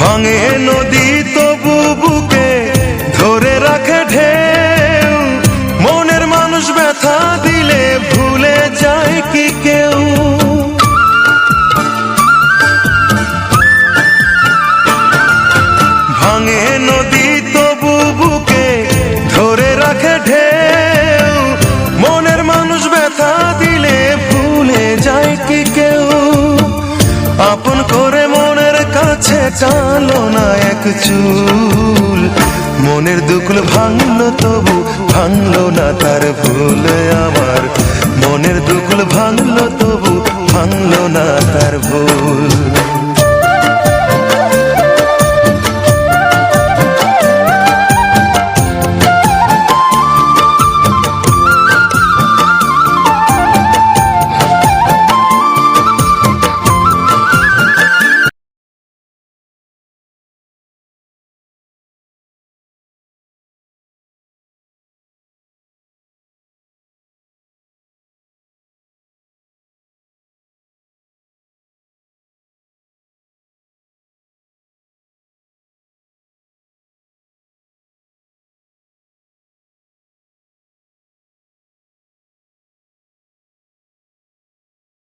ভাঙে নদী তবু বুকে ধরে রাখে ঢেউ, মনের মানুষ ব্যথা দিলে ভুলে যায় কি কেউ? ভাঙে নদী তবু বুকে ধরে রাখে ঢেউ, মনের মানুষ ব্যথা দিলে ভুলে যায় কি কেউ? আপন করে মনের কাছে টানলো না এক চুল, মনের দুকুল ভাঙলো তবু ভাঙলো না তার ভুল। আমার মনের দুকুল ভাঙলো তবু ভাঙলো না তার ভুল।